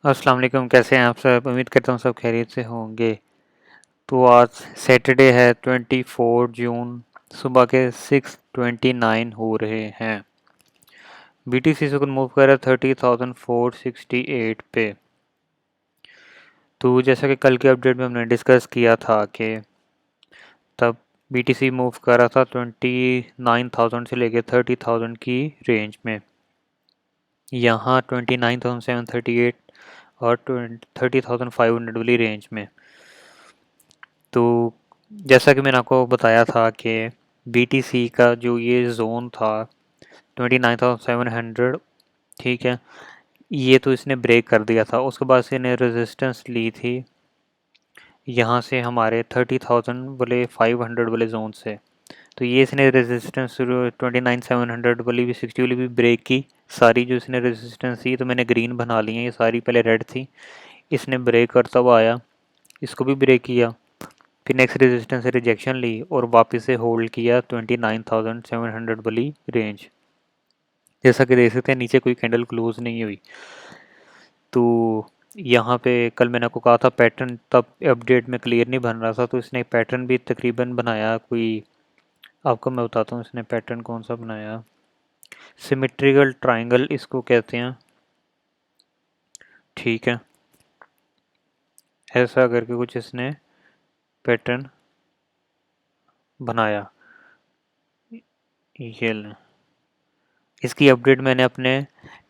अस्सलाम वालेकुम। कैसे हैं आप सब? उम्मीद करता हूँ सब खैरियत से होंगे। तो आज सैटरडे है 24 जून, सुबह के 6:29 हो रहे हैं। BTC सुकून मूव कर रहा है 30,468 पे। तो जैसा कि कल के अपडेट में हमने डिस्कस किया था कि तब BTC मूव कर रहा था 29,000 से लेके 30,000 की रेंज में। यहाँ 29,738 और 30,500 वाली रेंज में। तो जैसा कि मैंने आपको बताया था कि BTC का जो ये जोन था 29,700, ठीक है, ये तो इसने ब्रेक कर दिया था। उसके बाद से इसने रेजिस्टेंस ली थी यहाँ से हमारे 30,000 वाले 500 वाले जोन से। तो ये इसने रेजिस्टेंस 29,700 वाली भी 60 वाली भी ब्रेक की। सारी जो इसने रेजिस्टेंस थी तो मैंने ग्रीन बना ली है, ये सारी पहले रेड थी। इसने ब्रेक करता हुआ आया, इसको भी ब्रेक किया, फिर नेक्स्ट रेजिस्टेंस से रिजेक्शन ली और वापस से होल्ड किया 29,700 वाली रेंज। जैसा कि देख सकते हैं नीचे कोई कैंडल क्लोज नहीं हुई। तो यहाँ पे कल मैंने आपको कहा था पैटर्न तब अपडेट में क्लियर नहीं बन रहा था, तो इसने पैटर्न भी तकरीबन बनाया कोई, आपको मैं बताता हूँ इसने पैटर्न कौन सा बनाया। सिमेट्रिकल ट्राइंगल इसको कहते हैं, ठीक है। ऐसा करके कुछ इसने पैटर्न बनाया। ये लें, इसकी अपडेट मैंने अपने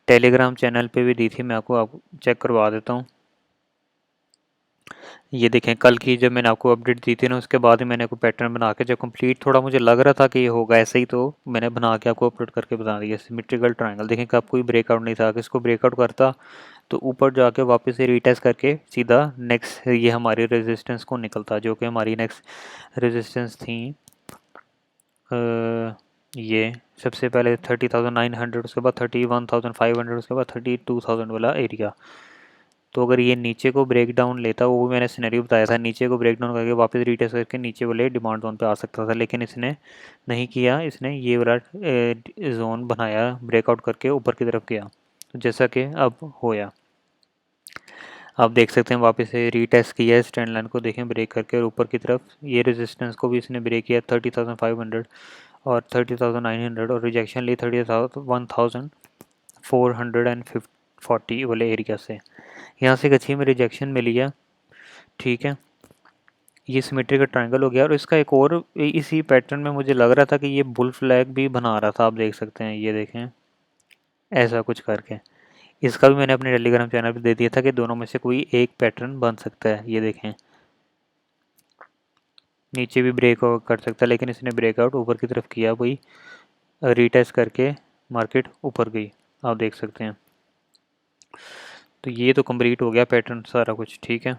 टेलीग्राम चैनल पे भी दी थी, मैं आपको चेक करवा देता हूँ। ये देखें, कल की जब मैंने आपको अपडेट दी थी ना, उसके बाद ही मैंने आपको पैटर्न बना के जब कंप्लीट थोड़ा मुझे लग रहा था कि ये होगा ऐसे ही, तो मैंने बना के आपको अपलोड करके बता दिया। सिमेट्रिकल ट्रायंगल देखें कि कोई ब्रेकआउट नहीं था, कि इसको ब्रेकआउट करता तो ऊपर जाके वापस से रीटेस्ट करके सीधा नेक्स्ट ये हमारी रेजिस्टेंस को निकलता, जो कि हमारी नेक्स्ट रेजिस्टेंस थी ये सबसे पहले 30,900, उसके बाद 31,500, उसके बाद 32,000 वाला एरिया। तो अगर ये नीचे को ब्रेक डाउन लेता, वो भी मैंने सिनेरियो बताया था, नीचे को ब्रेक डाउन करके वापस रीटेस्ट करके नीचे वाले डिमांड जोन पे आ सकता था, लेकिन इसने नहीं किया। इसने ये वाला जोन बनाया, ब्रेकआउट करके ऊपर की तरफ गया, तो जैसा कि अब होया। आप देख सकते हैं वापस से रीटेस्ट किया इस ट्रेंड लाइन को, देखें ब्रेक करके, और ऊपर की तरफ ये रेजिस्टेंस को भी इसने ब्रेक किया 30,500 और 30,900, और रिजेक्शन ली 31,440 वाले एरिया से। यहाँ से एक अच्छी में रिजेक्शन मिली है, ठीक है। ये सिमेट्री का ट्रायंगल हो गया, और इसका एक और इसी पैटर्न में मुझे लग रहा था कि ये बुल फ्लैग भी बना रहा था। आप देख सकते हैं, ये देखें ऐसा कुछ करके। इसका भी मैंने अपने टेलीग्राम चैनल पे दे दिया था कि दोनों में से कोई एक पैटर्न बन सकता है। ये देखें नीचे भी ब्रेक कर सकता है, लेकिन इसने ब्रेकआउट ऊपर की तरफ किया, वही रीटेस्ट करके मार्केट ऊपर गई, आप देख सकते हैं। तो ये तो कंप्लीट हो गया पैटर्न सारा कुछ, ठीक है।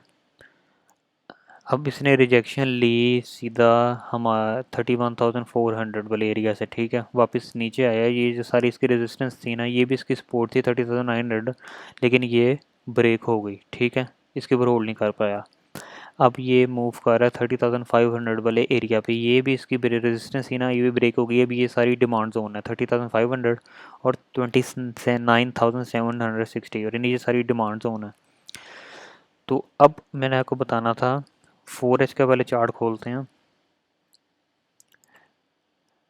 अब इसने रिजेक्शन ली सीधा हमारा 31,400 वाले एरिया से, ठीक है। वापस नीचे आया, ये जो सारी इसकी रेजिस्टेंस थी ना, ये भी इसकी सपोर्ट थी 30,900, लेकिन ये ब्रेक हो गई, ठीक है। इसके ऊपर होल्ड नहीं कर पाया। अब ये मूव कर रहा है 30,500 वाले एरिया पे, ये भी इसकी रेजिस्टेंस थी ना, ये भी ब्रेक हो गई। अभी ये सारी डिमांड जोन है 30,500 और 29,760, और ये सारी डिमांड जोन है। तो अब मैंने आपको बताना था 4H का पहले चार्ट खोलते हैं।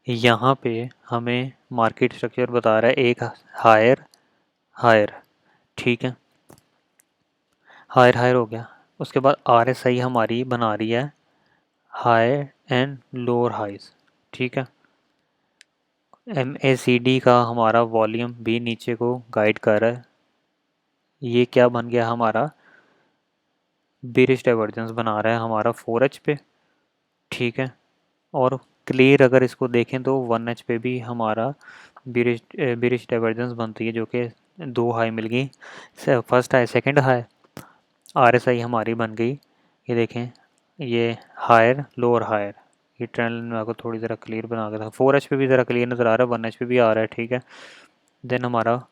यहाँ पे हमें मार्केट स्ट्रक्चर बता रहा है एक हायर हायर, ठीक है। हायर हायर हो गया, उसके बाद RSI हमारी बना रही है हाई एंड लोअर हाइज, ठीक है। MACD का हमारा वॉल्यूम भी नीचे को गाइड कर रहा है। ये क्या बन गया हमारा, बेरिश डाइवर्जेंस बना रहा है हमारा 4H पे, ठीक है। और क्लियर अगर इसको देखें तो 1H पे भी हमारा बेरिश डाइवर्जेंस बनती है, जो कि दो हाई मिल गई, first high second high. RSI हमारी बन गई, ये देखें, ये हायर लोअर हायर। ये ट्रेंड में आपको थोड़ी ज़रा क्लियर बना के था, 4H पे भी ज़रा क्लियर नज़र आ रहा है, 1H पे भी आ रहा है, ठीक है। देन हमारा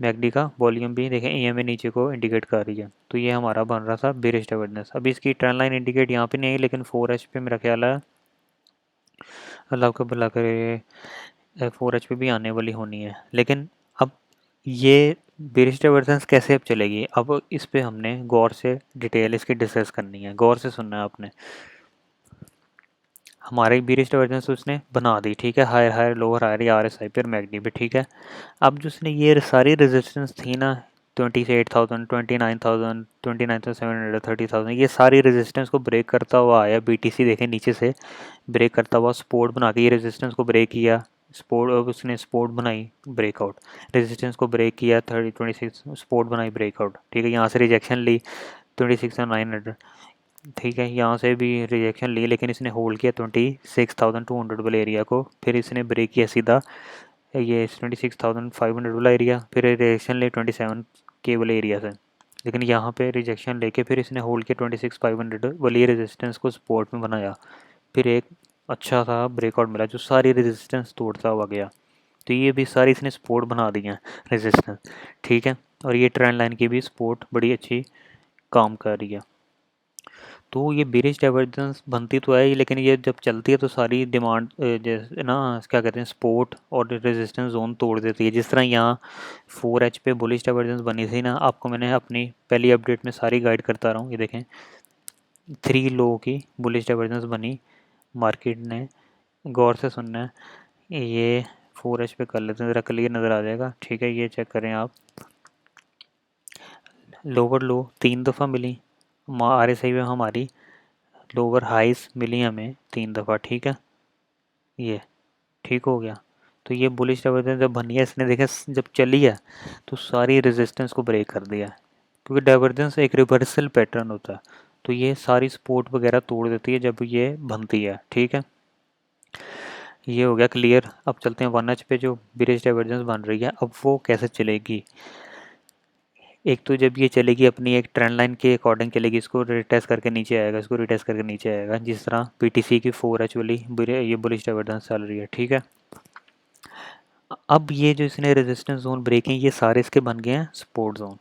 मैकडी का वॉल्यूम भी देखें, EMA नीचे को इंडिकेट कर रही है, तो ये हमारा बन रहा था बेरिश डाइवर्जेंस। अभी इसकी ट्रेंड लाइन इंडिकेट यहाँ पे नहीं है, लेकिन 4H पे मेरा ख्याल है अल्लाह का भला करे 4H पे भी आने वाली होनी है। लेकिन अब ये बेरिश डाइवर्जेंस कैसे अब चलेगी, अब इस पे हमने गौर से डिटेल इसकी डिस्कस करनी है, गौर से सुनना है आपने। हमारे बेरिश डाइवर्जेंस उसने बना दी, ठीक है, higher higher lower higher R S I पे और मैगनी पे, ठीक है। अब जो उसने ये सारी रेजिस्टेंस थी ना, 28,000, 29,000, 29,700, 30,000, ये सारी रेजिस्टेंस को ब्रेक करता हुआ आया बीटीसी, देखें नीचे से ब्रेक करता हुआ सपोर्ट बना के ये रेजिस्टेंस को ब्रेक किया, सपोर्ट उसने सपोर्ट बनाई ब्रेकआउट, रेजिस्टेंस को ब्रेक किया 26 सपोर्ट बनाई ब्रेकआउट, ठीक है। यहाँ से रिजेक्शन ली 26,900, ठीक है, यहाँ से भी रिजेक्शन ली, लेकिन इसने होल्ड किया 26,200 वाले एरिया को, फिर इसने ब्रेक किया सीधा ये 26,500 वाला एरिया, फिर रिजेक्शन ले 27 के वाले एरिया से, लेकिन यहाँ पे रिजेक्शन लेके फिर इसने होल्ड किया 26,500 वाली रेजिस्टेंस को सपोर्ट में बनाया, फिर एक अच्छा सा ब्रेकआउट मिला जो सारी रेजिस्टेंस तोड़ता हुआ गया। तो ये भी सारी इसने सपोर्ट बना दी हैं रेजिस्टेंस, ठीक है। और ये ट्रेंड लाइन की भी सपोर्ट बड़ी अच्छी काम कर रही है। तो ये बेरिश डाइवर्जेंस बनती तो है, लेकिन ये जब चलती है तो सारी डिमांड जैसे ना क्या कहते हैं सपोर्ट और रेजिस्टेंस जोन तोड़ देती है। जिस तरह यहाँ 4H पे बुलिश डाइवर्जेंस बनी थी ना, आपको मैंने अपनी पहली अपडेट में सारी गाइड करता रहा हूँ, ये देखें 3 लो की बुलिश डाइवर्जेंस बनी मार्केट ने, गौर से सुनना है। ये 4H पे कर लेते हैं, ज़रा क्लियर नज़र आ जाएगा, ठीक है। ये चेक करें आप, लोअर लो 3 दफ़ा मिली RSI में हमारी, लोअर हाइस मिली हमें 3 दफ़ा, ठीक है। ये ठीक हो गया। तो ये बुलिश डाइवर्जेंस जब बनी है, इसने देखा जब चली है तो सारी रेजिस्टेंस को ब्रेक कर दिया है, क्योंकि डाइवर्जेंस एक रिवर्सल पैटर्न होता है, तो ये सारी सपोर्ट वगैरह तोड़ देती है जब ये बनती है, ठीक है। ये हो गया क्लियर। अब चलते हैं 1H पे जो बुलिश डाइवर्जेंस बन रही है, अब वो कैसे चलेगी। एक तो जब ये चलेगी अपनी एक ट्रेंड लाइन के अकॉर्डिंग चलेगी, इसको रिटेस्ट करके नीचे आएगा, इसको रिटेस्ट करके नीचे आएगा, जिस तरह पीटीसी की 4H वाली ये बुलिश डाइवर्जेंस चल रही है, ठीक है। अब ये जो इसने रेजिस्टेंस जोन ब्रेक हैं, ये सारे इसके बन गए हैं सपोर्ट जोन।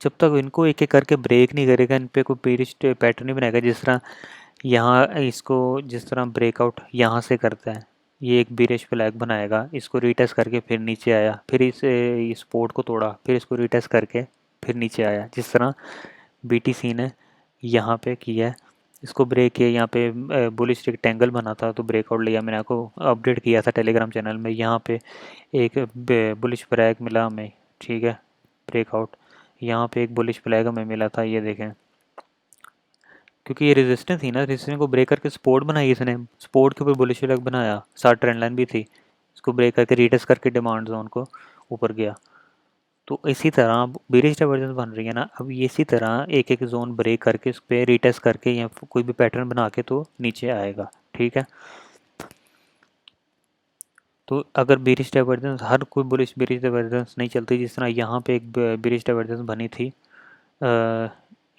जब तक इनको एक एक करके ब्रेक नहीं करेगा, इन पे कोई बेरिश पैटर्न नहीं बनाएगा, जिस तरह यहाँ इसको जिस तरह ब्रेकआउट यहाँ से करता है, ये एक बेरिश फ्लैग बनाएगा, इसको रिटेस्ट करके फिर नीचे आया, फिर इस सपोर्ट को तोड़ा, फिर इसको रिटेस्ट करके फिर नीचे आया, जिस तरह बीटीसी ने यहाँ पे किया है, इसको ब्रेक किया, यहाँ पे बुलिश रेक्टेंगल बना था तो ब्रेकआउट लिया, मैंने आपको अपडेट किया था टेलीग्राम चैनल में, यहाँ पे एक बुलिश फ्लैग मिला हमें, ठीक है, ब्रेकआउट, यहाँ पे एक बुलिश फ्लैग हमें मिला था, ये देखें, क्योंकि ये रेजिस्टेंस थी ना, रेजिस्टेंस को ब्रेक करके सपोर्ट बनाई इसने, सपोर्ट के ऊपर बुलिश फ्लैग बनाया, साथ ट्रेंड लाइन भी थी, इसको ब्रेक करके रिटेस्ट करके डिमांड जोन को ऊपर गया। तो इसी तरह बेरिश डाइवर्जेंस बन रही है ना, अब ये इसी तरह एक एक जोन ब्रेक करके उस पर रिटेस्ट करके या कोई भी पैटर्न बना के तो नीचे आएगा, ठीक है। तो अगर बेरिश डाइवर्जेंस हर कोई बुलिश बेरिश डाइवर्जेंस नहीं चलती, जिस तरह यहाँ पे एक बेरिश डाइवर्जेंस बनी थी,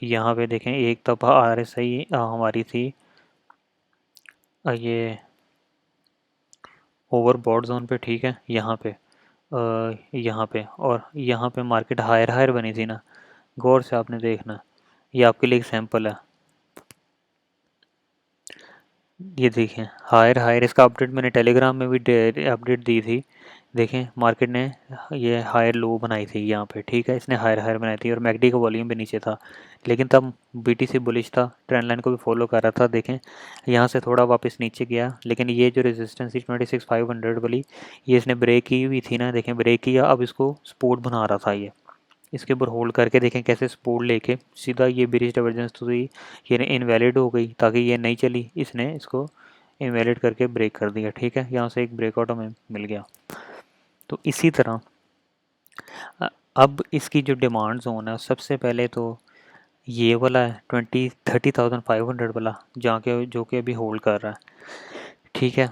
यहाँ पे देखें एक दफ़ा RSI हमारी थी ये ओवरबॉट जोन पे, ठीक है, यहाँ पे और यहाँ पे मार्केट हायर हायर बनी थी ना, गौर से आपने देखना, ये आपके लिए एक सैंपल है, ये देखें हायर हायर, इसका अपडेट मैंने टेलीग्राम में भी अपडेट दी थी, देखें मार्केट ने ये हायर लो बनाई थी यहाँ पे, ठीक है, इसने हायर हायर बनाई थी और मैकडी का वॉल्यूम भी नीचे था, लेकिन तब बीटीसी बुलिश था, ट्रेंड लाइन को भी फॉलो कर रहा था, देखें यहाँ से थोड़ा वापस नीचे गया, लेकिन ये जो रेजिस्टेंस थी 26,500 वाली, ये इसने ब्रेक की हुई थी ना, देखें ब्रेक किया, अब इसको सपोर्ट बना रहा था, ये इसके ऊपर होल्ड करके देखें कैसे सपोर्ट लेके सीधा ये बेरिश डाइवर्जेंस तो ये इनवैलिड हो गई, ताकि ये नहीं चली, इसने इसको इनवैलिड करके ब्रेक कर दिया, ठीक है, यहाँ से एक ब्रेकआउट हमें मिल गया। तो इसी तरह अब इसकी जो डिमांड जोन है, सबसे पहले तो ये वाला है 30,500 वाला, जहाँ के जो कि अभी होल्ड कर रहा है, ठीक है,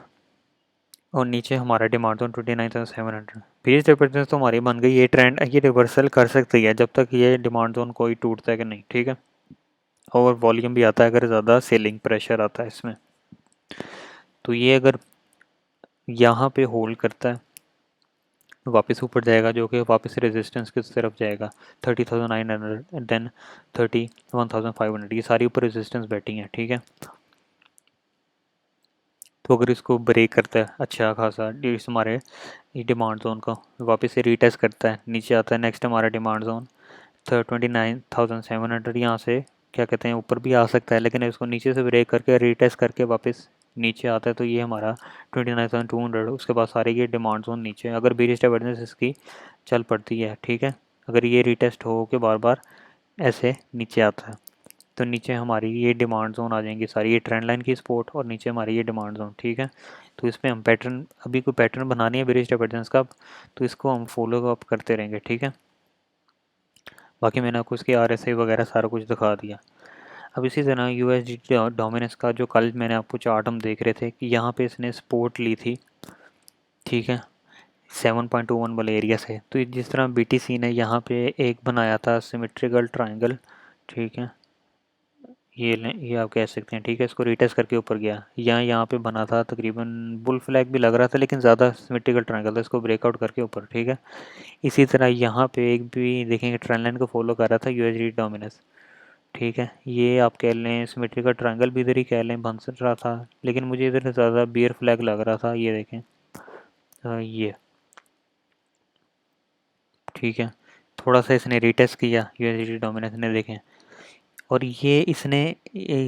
और नीचे हमारा डिमांड जोन 29,700। बेरिश डाइवर्जेंस तो हमारी बन गई, ये ट्रेंड ये रिवर्सल कर सकती है जब तक ये डिमांड जोन कोई टूटता है कि नहीं, ठीक है, और वॉल्यूम भी आता है अगर ज़्यादा सेलिंग प्रेशर आता है इसमें। तो ये अगर यहाँ पे होल्ड करता है वापस ऊपर जाएगा, जो कि वापस रेजिस्टेंस की तरफ जाएगा 30,900, देन 31,500, ये सारी ऊपर रेजिस्टेंस बैठी हैं, ठीक है। तो अगर इसको ब्रेक करता है अच्छा खासा इस हमारे डिमांड जोन को, वापस से रीटेस्ट करता है, नीचे आता है नेक्स्ट हमारा डिमांड जोन 29,700, यहाँ से क्या कहते हैं ऊपर भी आ सकता है, लेकिन इसको नीचे से ब्रेक करके रीटेस्ट करके वापस नीचे आता है, तो ये हमारा 29,200, उसके बाद सारे ये डिमांड जोन नीचे, अगर बीरिश डाइवर्जेंस इसकी चल पड़ती है, ठीक है, अगर ये रीटेस्ट हो के बार बार ऐसे नीचे आता है, तो नीचे हमारी ये डिमांड जोन आ जाएंगी सारी, ये ट्रेंड लाइन की सपोर्ट और नीचे हमारी ये डिमांड जोन, ठीक है। तो इसमें हम पैटर्न, अभी कोई पैटर्न बनानी है बेरिश डाइवर्जेंस का, तो इसको हम फॉलो अप करते रहेंगे, ठीक है। बाकी मैंने आपको इसकी RSI वगैरह सारा कुछ दिखा दिया। अब इसी तरह USD डोमिनेंस का जो कल मैंने आपको चार्ट हम देख रहे थे कि यहाँ पे इसने सपोर्ट ली थी, ठीक है, 7.21 वाले एरिया से। तो जिस तरह BTC ने यहाँ पे एक बनाया था सिमेट्रिकल ट्राइंगल, ठीक है, ये आप कह सकते हैं, ठीक है, इसको रीटेस्ट करके ऊपर गया, यहाँ पे बना था तकरीबन बुल फ्लैग भी लग रहा था, लेकिन ज़्यादा सिमेट्रिकल ट्राइंगल था, इसको ब्रेकआउट करके ऊपर, ठीक है। इसी तरह यहाँ पे एक भी देखेंगे ट्रेंड लाइन को फॉलो कर रहा था USD डोमिनेंस, ठीक है, ये आप कह लें सिमेट्रिकल ट्रायंगल भी इधर ही कह लें बन रहा था, लेकिन मुझे इधर ज़्यादा बियर फ्लैग लग रहा था, ये देखें ये, ठीक है, थोड़ा सा इसने रीटेस्ट किया USD डोमिनेंस ने, देखें, और ये इसने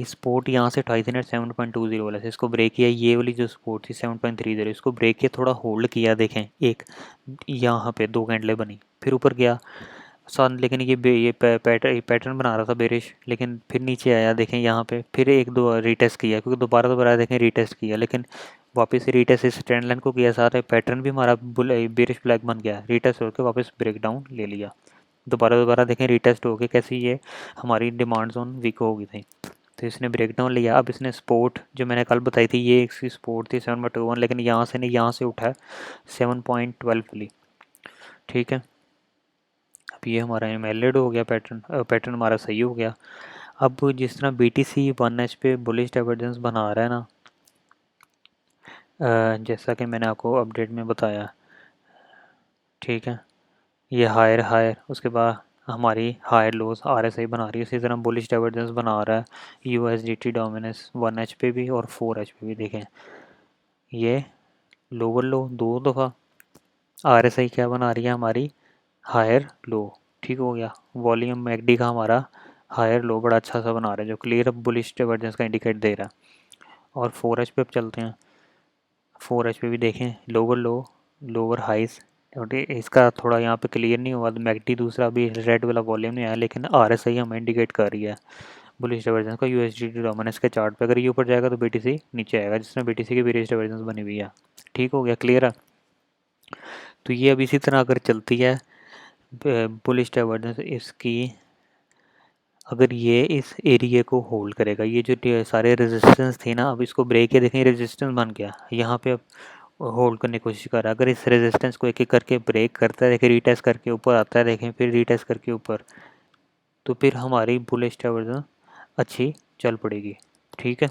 सपोर्ट यहाँ से उठाई थी ना 7.20 वाला से, इसको ब्रेक किया, ये वाली जो सपोर्ट थी 7.30, इसको ब्रेक किया, थोड़ा होल्ड किया, देखें एक यहाँ पे दो कैंडलें बनी, फिर ऊपर गया सन, लेकिन ये पैटर्न बना रहा था बेरिश, लेकिन फिर नीचे आया, देखें यहाँ पे फिर एक दो रीटेस्ट किया, क्योंकि दोबारा देखें रीटेस्ट किया, लेकिन वापस से रीटेस्ट इस ट्रेंड लाइन को किया, सारा पैटर्न भी हमारा बेरिश फ्लैग बन गया, रीटेस्ट होकर वापस ब्रेक डाउन ले लिया, दोबारा देखें रीटेस्ट हो गया, कैसी ये हमारी डिमांड जोन वीक हो गई थी, तो इसने ब्रेक डाउन लिया। अब इसने सपोर्ट जो मैंने कल बताई थी, ये इसकी सपोर्ट थी 7.21, लेकिन यहाँ से नहीं, यहाँ से उठा है 7.12 ली, ठीक है। अब ये हमारा इनवैलिड हो गया, पैटर्न हमारा सही हो गया। अब जिस तरह BTC 1H पे बुलिश डाइवर्जेंस बना रहा है ना, जैसा कि मैंने आपको अपडेट में बताया, ठीक है, ये हायर हायर, उसके बाद हमारी हायर लोज RSI बना रही है, इसी तरह बुलिश डाइवर्जेंस बना रहा है USDT डोमिनेंस 1H पे भी और 4H पे भी, देखें ये लोअर लो दो दफ़ा, RSI क्या बना रही है हमारी हायर लो, ठीक हो गया, वॉल्यूम मैकडी का हमारा हायर लो बड़ा अच्छा सा बना रहा है, जो क्लियर अब बुलिश डाइवर्जेंस का इंडिकेट दे रहा है। और 4H पे अब चलते हैं, 4H पे भी देखें लोअर लो लोअर हाइस, और इसका थोड़ा यहाँ पे क्लियर नहीं हुआ, मैकडी दूसरा भी रेड वाला वॉल्यूम नहीं आया, लेकिन RSI हमें इंडिकेट कर रही है बुलिश डाइवर्जेंस का USDT डोमिनेंस के चार्ट पे, अगर ये ऊपर जाएगा तो BTC नीचे आएगा, जिसमें BTC की बेरिश डाइवर्जेंस बनी हुई है, ठीक हो गया, क्लियर है। तो ये अब इसी तरह अगर चलती है बुलिश डाइवर्जेंस इसकी, अगर ये इस एरिया को होल्ड करेगा, ये जो सारे रेजिस्टेंस थे ना, अब इसको ब्रेक के देखें रेजिस्टेंस बन गया यहाँ पे, अब होल्ड करने की कोशिश कर रहा है, अगर इस रेजिस्टेंस को एक एक करके ब्रेक करता है, देखें रीटेस्ट करके ऊपर आता है, देखें फिर रीटेस्ट करके ऊपर, तो फिर हमारी बुलिश डाइवर्जेंस अच्छी चल पड़ेगी, ठीक है।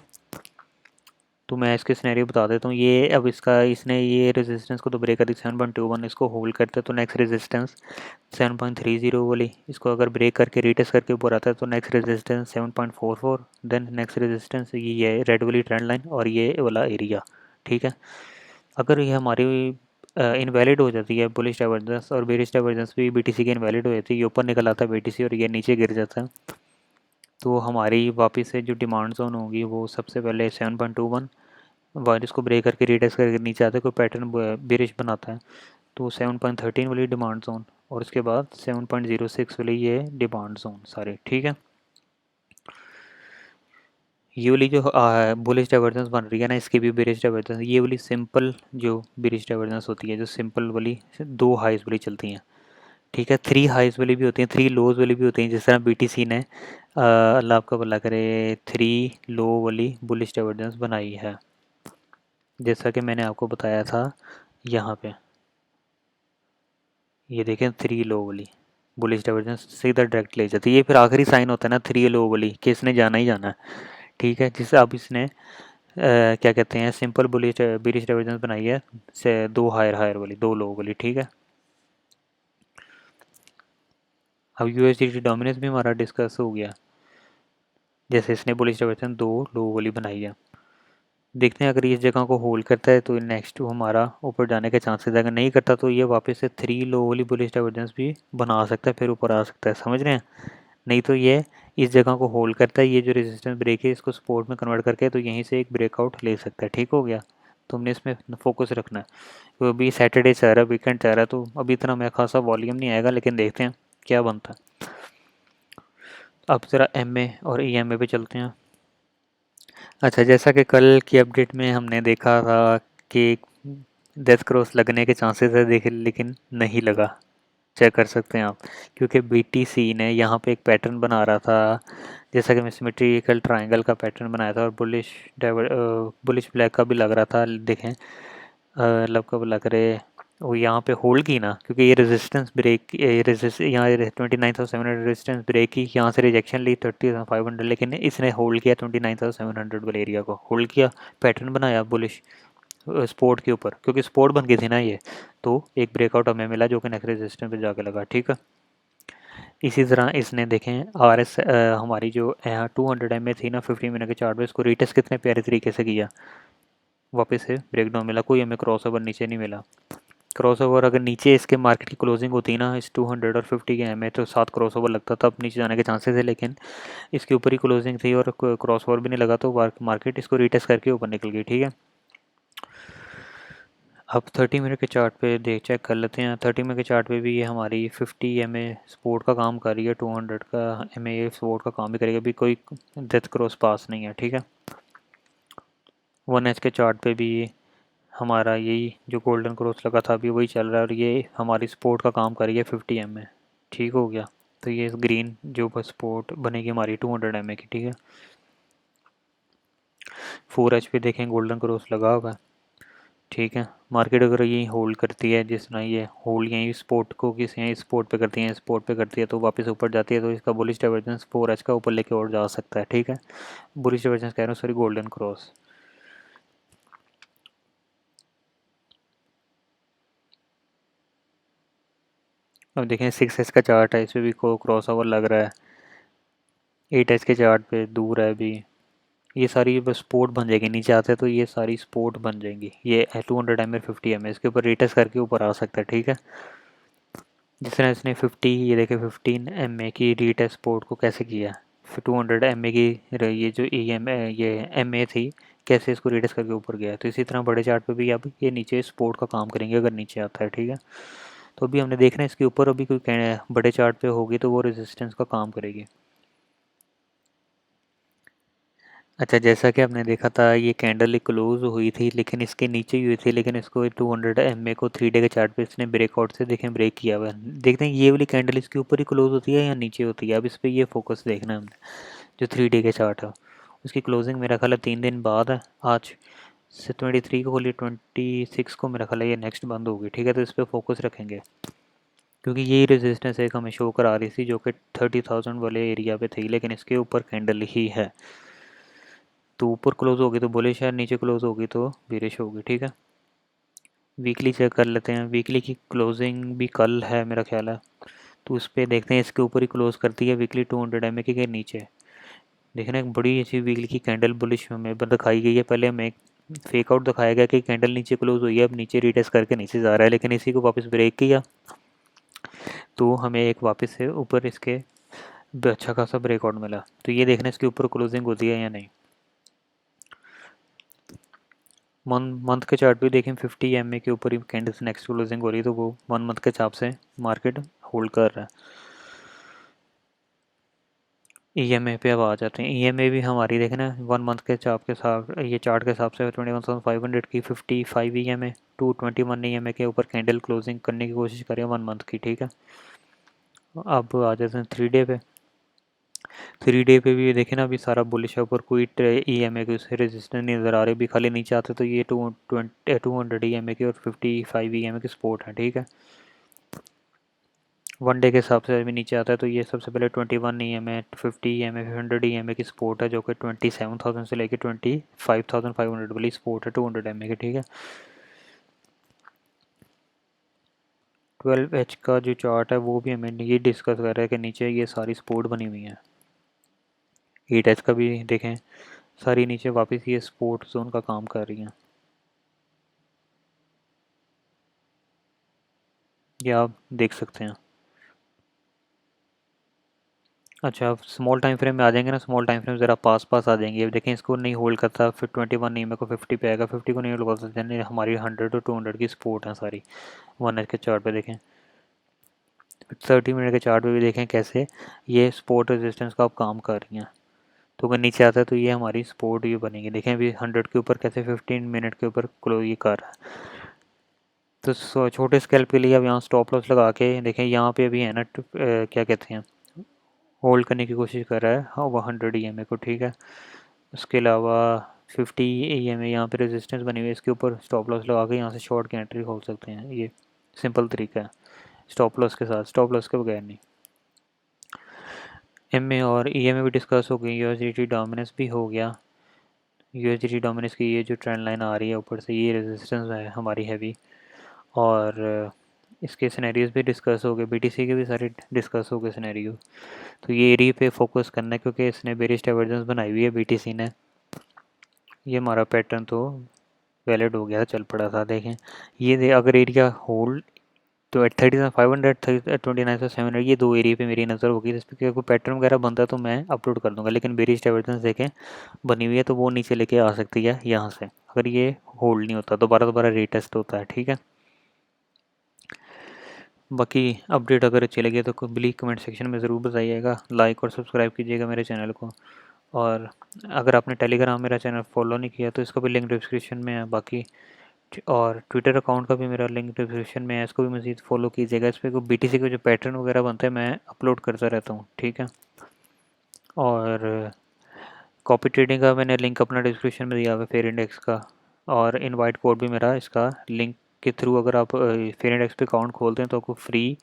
तो मैं इसके सिनेरियो बता देता हूँ, ये अब इसने ये रेजिस्टेंस को तो ब्रेक कर दी 7.21, इसको होल्ड करते तो नेक्स्ट रेजिस्टेंस 7.30 वाली, इसको अगर ब्रेक करके रीटेस्ट करके ऊपर आता है तो next resistance 7.44, then next resistance ये रेड वाली ट्रेंड लाइन और ये वाला एरिया, ठीक है। अगर ये हमारी इनवैलिड हो जाती है बुलिश डाइवर्जेंस और बेरिश डाइवर्जेंस भी BTC की इनवैलिड हो जाती है, ये ऊपर निकल आता है BTC और ये नीचे गिर जाता है, तो हमारी वापस से जो डिमांड जोन होगी वो सबसे पहले 7.21, वायरस को ब्रेक करके रीटेस्ट करके नीचे आता है, कोई पैटर्न बेरिश बनाता है तो 7.13 वाली डिमांड जोन, और उसके बाद 7.06 वाली ये डिमांड जोन सारे, ठीक है। ये वाली जो बुलिश डाइवर्जेंस बन रही है ना, इसकी भी बेरिश डाइवर्जेंस, ये वाली सिंपल जो बेरिश डाइवर्जेंस होती है, जो सिंपल वाली दो हाइज वाली चलती हैं, ठीक है, थ्री हाइज वाली भी होती हैं, थ्री लोज वाली भी होती हैं, जिस तरह BTC ने अल्लाह आपका भला करे थ्री लो वाली बुलिश डाइवर्जेंस बनाई है, जैसा कि मैंने आपको बताया था यहाँ पे, ये देखें थ्री लो वाली बुलिश डाइवर्जेंस सीधा डायरेक्ट ले जाती है, ये फिर आखिरी साइन होता है ना थ्री लो वाली कि इसने जाना ही जाना है, ठीक है, जिससे अब इसने क्या कहते हैं सिंपल बुलिश बेरिश डाइवर्जेंस बनाई है से दो हायर हायर वाली दो लो वाली, ठीक है। अब USDT डोमिनेंस भी हमारा डिस्कस हो गया, जैसे इसने बुलिश डाइवर्जेंस दो लो वाली बनाई है, देखते हैं अगर ये इस जगह को होल्ड करता है तो नेक्स्ट हमारा ऊपर जाने के चांसेस है, अगर नहीं करता तो ये वापस से 3 लो वाली बुलिश डाइवर्जेंस भी बना सकता है, फिर ऊपर आ सकता है, समझ रहे हैं। नहीं तो ये इस जगह को होल्ड करता है, ये जो रेजिस्टेंस ब्रेक है इसको सपोर्ट में कन्वर्ट करके तो यहीं से एक ब्रेकआउट ले सकता है। ठीक हो गया, तो हमने इसमें फोकस रखना है। तो अभी सैटरडे चल रहा है, वीकेंड चल रहा है, तो अभी इतना मैं खासा वॉल्यूम नहीं आएगा, लेकिन देखते हैं क्या बनता है। अब ज़रा एमए और ईएमए पे चलते हैं। अच्छा, जैसा कि कल की अपडेट में हमने देखा था कि डेथ क्रॉस लगने के चांसेस है, देखे लेकिन नहीं लगा। चेक कर सकते हैं आप, क्योंकि बीटीसी ने यहाँ पे एक पैटर्न बना रहा था, जैसा कि सिमेट्रिकल ट्रायंगल का पैटर्न बनाया था, और बुलिश ब्लैक का भी लग रहा था। देखें लब कब लग रहे, वो यहाँ पे होल्ड की ना, क्योंकि ये रेजिस्टेंस ब्रेक, यहाँ 29,700 रेजिस्टेंस ब्रेक की, यहाँ से रिजेक्शन ली 30,500, लेकिन इसने होल्ड किया 29,700 वाले एरिया को होल्ड किया, पैटर्न बनाया बुलिश स्पोर्ट के ऊपर, क्योंकि स्पोर्ट बन गई थी ना ये, तो एक ब्रेकआउट हमें मिला जो कि नेक्स्ट रेजिस्टेंस पे जाके लगा। ठीक है, इसी तरह इसने देखें आर एस हमारी जो 200 MA थी ना 15 मिनट के चार्ट पे, इसको रीटेस्ट कितने प्यारे तरीके से किया, वापस से ब्रेकडाउन मिला, कोई हमें क्रॉस ओवर नीचे नहीं मिला। क्रॉस ओवर अगर नीचे इसके मार्केट की क्लोजिंग होती ना इस 200 और 50 के एम ए, तो 7 क्रॉस ओवर लगता था, अब नीचे जाने के चांसेस है, लेकिन इसके ऊपर ही क्लोजिंग थी और क्रॉस ओवर भी नहीं लगा, तो मार्केट इसको रीटेस्ट करके ऊपर निकल गई। ठीक है, अब 30 मिनट के चार्ट पे देख चेक कर लेते हैं। 30 मिनट के चार्ट पे भी ये हमारी 50 MA सपोर्ट का काम कर रही है, 200 का MA सपोर्ट का काम भी करेगा, अभी कोई डेथ क्रॉस पास नहीं है। ठीक है, 1H के चार्ट पे भी हमारा यही जो गोल्डन क्रॉस लगा था अभी वही चल रहा है, और ये हमारी सपोर्ट का काम कर रही है 50 MA। ठीक हो गया, तो ये ग्रीन जो सपोर्ट बनेगी हमारी 200 MA की। ठीक है, 4H पे देखें गोल्डन क्रॉस लगा हुआ है। ठीक है, मार्केट अगर यही होल्ड करती है, जिस तरह ये होल्ड यहीं स्पोर्ट को किस यहीं स्पोर्ट पे करती है, स्पोर्ट पे करती है, तो वापस ऊपर जाती है, तो इसका बुलिश डाइवर्जेंस 4H का ऊपर लेके और जा सकता है। ठीक है, बुलिश डाइवर्जेंस कह रहा हूँ, सॉरी, गोल्डन क्रॉस। अब देखें 6H का चार्ट है, इसमें भी को क्रॉस ओवर लग रहा है। 8H के चार्ट पे दूर है अभी, ये सारी बस स्पोर्ट बन जाएगी, नीचे आते हैं तो ये सारी स्पोर्ट बन जाएंगी। ये 200 MA 50 MA इसके ऊपर रिटेस्ट करके ऊपर आ सकता है। ठीक है, जिस तरह इसने 50, ये देखे 15 MA की रीटेस्ट स्पोर्ट को कैसे किया, फिर 200 MA की ये जो ई एम ये MA थी, कैसे इसको रिटेस्ट करके ऊपर गया, तो इसी तरह बड़े चार्ट पे भी अब ये नीचे स्पोर्ट का काम करेंगे अगर नीचे आता है। ठीक है, तो अभी हमने देखना है इसके ऊपर अभी कोई बड़े चार्ट पे होगी तो वो रेजिस्टेंस का काम करेगी। अच्छा, जैसा कि आपने देखा था ये कैंडल एक क्लोज हुई थी, लेकिन इसके नीचे ही हुई थी, लेकिन इसको 200 MA को 3 डे के चार्ट पे इसने ब्रेकआउट से देखें ब्रेक किया हुआ है। देखते हैं ये वाली कैंडल इसके ऊपर ही क्लोज होती है या नीचे होती है, अब इस पर ये फोकस देखना है हमने। जो 3 डे के चार्ट है उसकी क्लोजिंग मेरा ख्याल है 3 दिन बाद है, आज से 23 को खोली, 26 को मेरा ख्याल है ये नेक्स्ट बंद होगी। ठीक है, तो इस पर फोकस रखेंगे, क्योंकि यही रेजिस्टेंस एक हमें शो करा रही थी जो कि 30,000 वाले एरिया पे थी, लेकिन इसके ऊपर कैंडल ही है, तो ऊपर क्लोज होगी तो बुलिश है, नीचे क्लोज होगी तो बेरिश होगी। ठीक है, वीकली चेक कर लेते हैं, वीकली की क्लोजिंग भी कल है मेरा ख्याल है, तो उस पर देखते हैं इसके ऊपर ही क्लोज करती है वीकली 200 MA के नीचे। देखना एक बड़ी अच्छी वीकली की कैंडल बुलिश हमें दिखाई गई है, पहले हमें फेक आउट दिखाया गया कि कैंडल नीचे क्लोज हुई है, अब नीचे रिटेस्ट करके नीचे जा रहा है, लेकिन इसी को वापस ब्रेक किया तो हमें एक वापस से ऊपर इसके अच्छा खासा ब्रेकआउट मिला, तो ये देखना इसके ऊपर क्लोजिंग होती है या नहीं। मंथ के चार्ट भी देखें 50 MA के ऊपर ही कैंडल्स नेक्स्ट क्लोजिंग हो रही है, तो वो 1 मंथ के हिसाब से मार्केट होल्ड कर रहा है। ईएमए पे अब आ जाते हैं। ईएमए भी हमारी देखें ना 1 मंथ के चार्ट के साथ, ये चार्ट के हिसाब से 21,500 की 55 ईएमए 221 ईएमए के ऊपर कैंडल क्लोजिंग करने की कोशिश करें 1 मंथ की। ठीक है, अब आ जाते हैं 3 डे पे। 3 डे पे भी देखें ना अभी सारा बुलिश है, ऊपर कोई ईएमए के उससे रेजिस्टेंस नहीं नज़र आ रही, अभी खाली नीचे आते तो ये 200 ईएमए की और 55 ईएमए की सपोर्ट है। ठीक है, 1 डे के हिसाब से अभी नीचे आता है तो ये सबसे पहले 21 EMA 50 EMA 100 EMA की सपोर्ट है, जो कि 27,000 से लेकर 25,500 वाली सपोर्ट है 200 MA की। ठीक है, 12H का जो चार्ट है वो भी हमें ये डिस्कस कर रहा है कि नीचे ये सारी सपोर्ट बनी हुई है। 8H का भी देखें सारी नीचे वापस ये स्पोर्ट जोन का काम कर रही हैं। ये आप देख सकते हैं। अच्छा, आप स्मॉल टाइम फ्रेम में आ जाएंगे ना, स्मॉल टाइम फ्रेम ज़रा पास पास आ जाएंगे। अब देखें, इसको नहीं होल्ड करता, फिर 21 नहीं, मेरे को 50 पे आएगा, 50 को नहीं होल्ड करता, यानी हमारी 100 और 200 की सपोर्ट है सारी। 1 के चार्ट पे देखें, 30 मिनट के चार्ट पे भी देखें कैसे ये सपोर्ट रेजिस्टेंस का अब काम कर रही हैं। तो अगर नीचे आता है तो ये हमारी सपोर्ट ये बनेगी। देखें अभी 100 के ऊपर कैसे 15 मिनट के ऊपर क्लो ये कर रहा है। तो छोटे स्केल्प के लिए अब यहाँ स्टॉप लॉस लगा के देखें, यहाँ पे अभी है ना क्या कहते हैं, होल्ड करने की कोशिश कर रहा है, हाँ वो 100 EMA को, ठीक है। उसके अलावा 50 EMA यहाँ पे रेजिस्टेंस बनी हुई है, इसके ऊपर स्टॉप लॉस लगा के यहाँ से शॉर्ट की एंट्री खोल सकते हैं। ये सिंपल तरीका है, स्टॉप लॉस के साथ, स्टॉप लॉस के बगैर नहीं। MA और EMA भी डिस्कस हो गई, USDT डोमिनेंस भी हो गया। USDT डोमिनेंस की ये जो ट्रेंड लाइन आ रही है ऊपर से, ये रेजिस्टेंस है हमारी हैवी। और इसके सिनेरियोज भी डिस्कस हो गए, BTC के भी सारे डिस्कस हो गए सिनेरियो। तो ये एरिया पे फोकस करना है क्योंकि इसने बेरिश डाइवर्जेंस बनाई हुई है BTC ने। ये हमारा पैटर्न तो वैलिड हो गया, चल पड़ा था। देखें ये अगर एरिया होल्ड तो 30,500 29 से 700, ये दो एरिया पे मेरी नज़र होगी। इस पर कोई पैटर्न वगैरह बनता तो मैं अपलोड कर दूंगा, लेकिन बेरिश डाइवर्जेंस देखें बनी हुई है तो वो नीचे लेके आ सकती है यहाँ से, अगर ये होल्ड नहीं होता दोबारा दोबारा रीटेस्ट होता है, ठीक है। बाकी अपडेट अगर अच्छी लगी तो प्लीज़ कमेंट सेक्शन में ज़रूर बताइएगा, लाइक और सब्सक्राइब कीजिएगा मेरे चैनल को। और अगर आपने टेलीग्राम मेरा चैनल फॉलो नहीं किया तो इसका भी लिंक डिस्क्रिप्शन में है। बाकी और ट्विटर अकाउंट का भी मेरा लिंक डिस्क्रिप्शन में है, इसको भी मज़ीद फॉलो कीजिएगा। इस पर को BTC का जो पैटर्न वगैरह बनता है मैं अपलोड करता रहता हूँ, ठीक है। और कॉपी ट्रेडिंग का मैंने लिंक अपना डिस्क्रिप्शन में दिया हुआ है, फेयर इंडेक्स का। और इनवाइट कोड भी मेरा इसका लिंक के थ्रू, अगर आप फेयर इंडेक्स पे अकाउंट खोलते हैं तो आपको फ्री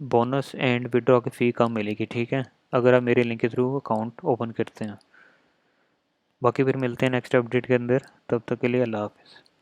बोनस एंड विड्रॉ की फ़ी कम मिलेगी, ठीक है, अगर आप मेरे लिंक के थ्रू अकाउंट ओपन करते हैं। बाकी फिर मिलते हैं नेक्स्ट अपडेट के अंदर, तब तक के लिए अल्लाह हाफ़िज़।